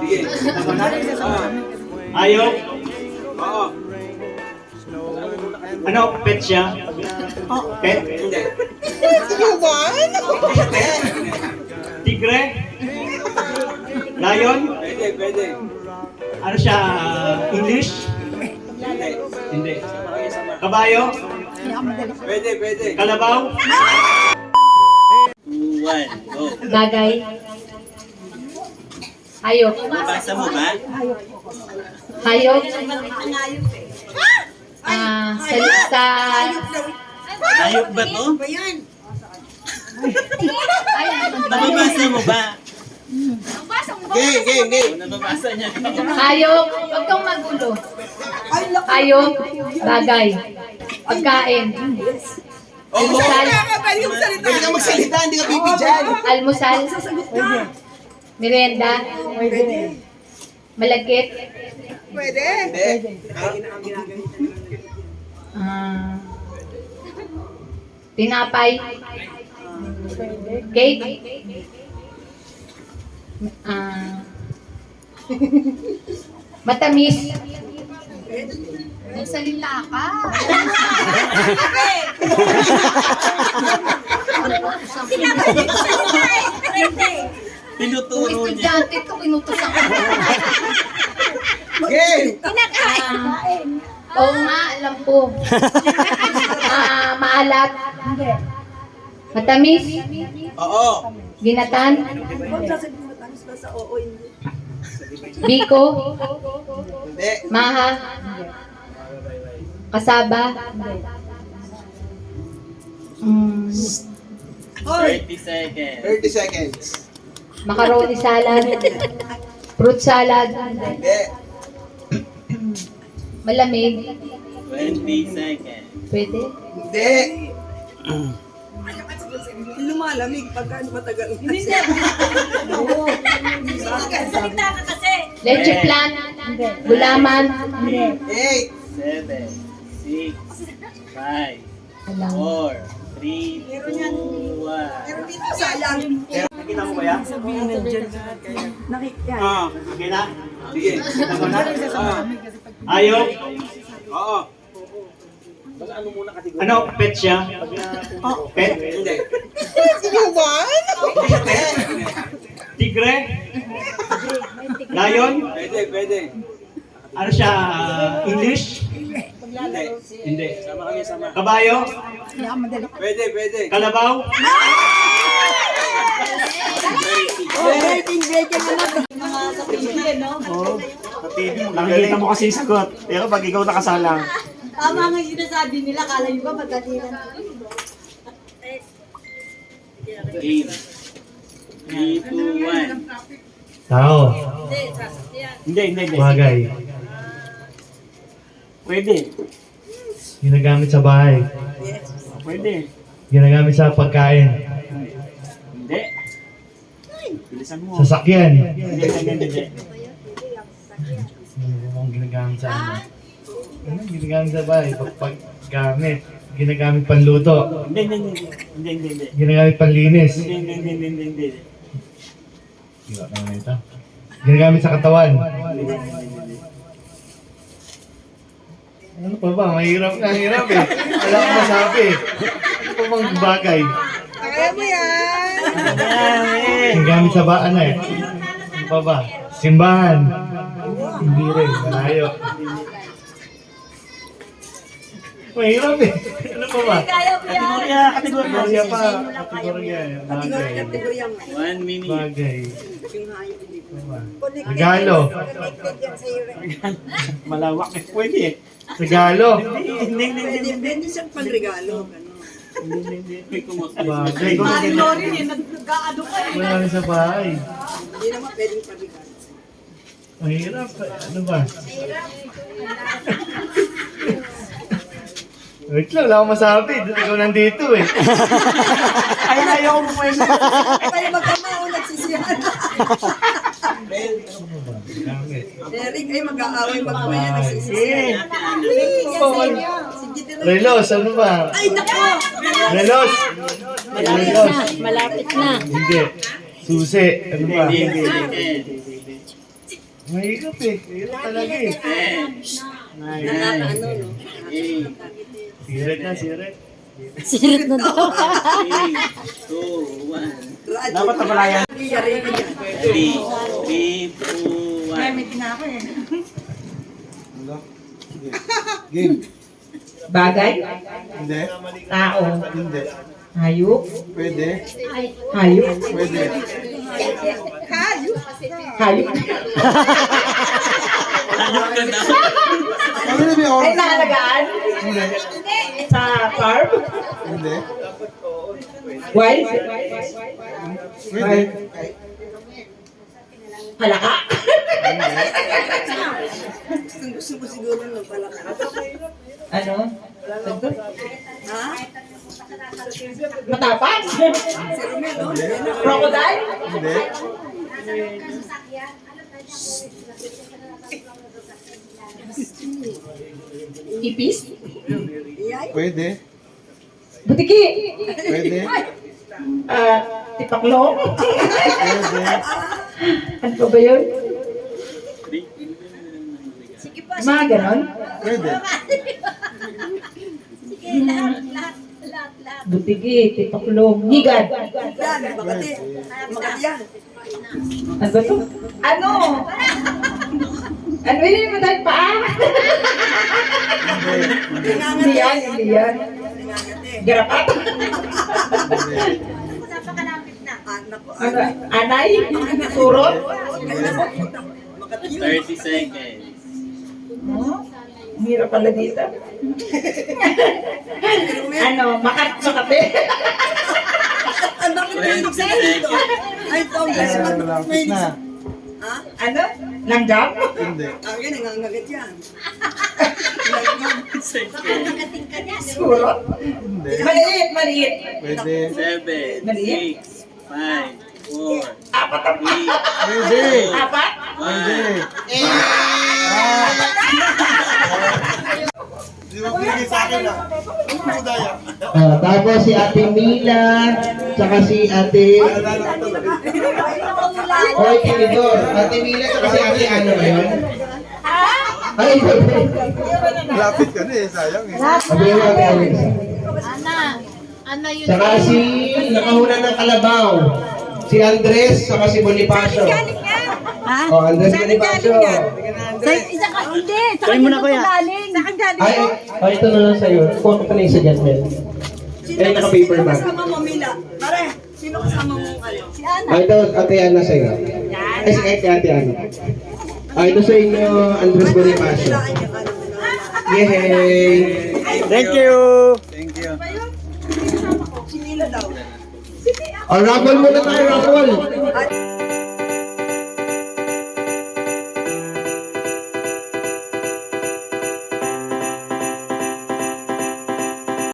Sige. Hayop? Oo. Ano? Pet siya? Pet? Hindi. Tigre? Lion? Pwede, pwede. Ano siya? English? Hindi. Hindi. Kabayo? Pwede, pwede. Kalabaw? 2, 1, go. Bagay. Hayop. Nabasa mo ba? Hayop. Sa Hayop ba to? Nababasa mo ba? Game, game, game. Nababasa niya. hayop. Huwag kang magulo. Hayop. Bagay. Pagkain. Almusal. Pwede ka magsalita, hindi ka bibigyan. Almusal. Merienda. Malagkit. Hindi. Tinapay. Cake. Matamis. Magsalita ka. Tinuturo niya. Estudyante ko, inutusan ko. Game! Oo nga, alam ko. Maalat. Matamis. Oo. Ginatan. Biko. Hindi. Maha. Kasaba. 30 seconds. 30 seconds. Macaroni salad. Fruit salad. Hindi. Malamig. 20 seconds. Pwede. Hindi. Lumalamig pagka matagal. Leche plan. Gulaman. 8, 7, 6, 5, 4, 3, 2, 1. Sayang. Nakita mo ba yan? Nakikita. Okay na? Sige. Kita mo na? Ah. Hayop? Oo. Ano? Pet siya? Pet? Hindi. Tigre? Lion? Pwede, pwede. Ano siya? English? Hindi. Hindi. Sama kami, sama. Kabayo? Pwede, pwede. Kalabaw? Sa TV, nakikita mo kasi yung sagot. Pero pag ikaw nakasalang, Tama nga yung sinasabi nila, kala nyo ba madali lang? Game. 3, 2, 1. tao, Hindi, sasakyan. Hindi. bagay, Pwede. ginagamit sa bahay, Pwede. ginagamit sa pagkain, Hindi. Bilisan mo. sasakyan. Hindi. Ano bang ginagamit sa ano? Ano ginagamit sa bahay? Paggamit. Ginagamit panluto. Hindi. Ginagamit panlinis. Hindi. Diba naman ito? Ginagamit sa katawan. Ano pa ba? Mahirap na hirap eh. Wala akong masabi eh. Ano pa bang bagay? Kaya mo yan. Ginagamit sa ano eh? Ano pa ba? Simbahan. Hindi rin. Malayo. Mahirap eh. Ano pa ba? Kaya mo yan. Kategorya pa. Kategorya eh. Bagay. Kategorya mo. 1 minute. Bagay. Yung hayop hindi ko. Ano ba? Connected. Regalo. Connected yan sa iyo. Malawak eh. Pwede eh. Regalo. Pwede siyang panregalo. May kumakal. Bagay. Maring Lorin eh, nag-ano ka eh. Wala rin sa bahay. Hindi naman pwedeng panregalo. Mahirap. Ano ba? Wait lang, wala akong masabi. Ikaw nandito eh. Ay, ayaw mo pwede. Kaya magkamao nagsisiyan. Gamit. Eric ay mag-aaway magkamaya nagsisisiyan. Sige, tuloy. Relos, ano ba? Ay, nako! Relos. Relos. Malapit na. Hindi. Susi. Ano ba? Mahirap eh. Mahirap talaga eh. Ano, no? Siret na, siret. Sirit na daw. Dapat tabalayan. Yari ka dyan. Game. Bagay, Hindi. tao, Hindi. hayop, Pwede. hayop, Pwede. hayop. Ano na may Ay, oras? naalagaan Hindi. sa farm, Hindi. wild, Pwede. halaka, Gusto mo siguro ng palaka. ano, Tagto? Ha? Matapang, Si Romel, no? crocodile, Hindi. ipis, Iyay? Pwede. butiki, Pwede. tipaklong, Pwede. ano pa ba yun? Sige po. Mga ganon, Pwede. Sige, lahat. butiki, tipaklong, higad, Yan, Makati. Makati yan. ano ba to? Ano? Ano yun mo tayo paa? Hindi yan, hindi yan. Garapat? Napakalapit na. Anak ko, Ano? Anay? Surot? Makati yun. 30 seconds. Oh, hirap pala dito. Ano? Makate? Ang bakit may sa'yo dito? Ay, ito ang best man. Malapit na. Ha? Ano? Langgam? Hindi. Ang yan, nangangagat yan. Nagating ka niya. Surot? Hindi. Maliit, maliit. Pwede. 7, Maliit? 6, 5, 4, Apat ang 3, Pwede. Apat? Pwede. Di ba pinigil sa akin ah? Daya. Tapos si Ate Mila, tsaka si Ate... Oy, Tinidor. Ate Mila, tsaka si Ate ano ba yun? Ay, Lapit ka na eh, sayang eh. sabi mo Ate Alexa. Ana yun. Tsaka si nakahuna ng Kalabaw. Si Andres, tsaka si Bonifacio. Ha? Oh, Andres Bonifacio. Isa ka, hindi. Sa kanya na galing. Sa kanya galing. Ay, ito na lang sa'yo. Kuha ko pa na yung sa Janmel. Eh, naka-paper bag. Kasama mo, Mila. Pare, sino kasama mo ano? Si Ana. Ay, ito, Ate Ana sa'yo. Ay, si Ate Ana. Ay, ito sa inyo, Andres Bonifacio. Kailangan niya ka naman. Yay! Thank you. Thank you. Si Mila daw. Oh, raffle muna tayo, raffle! At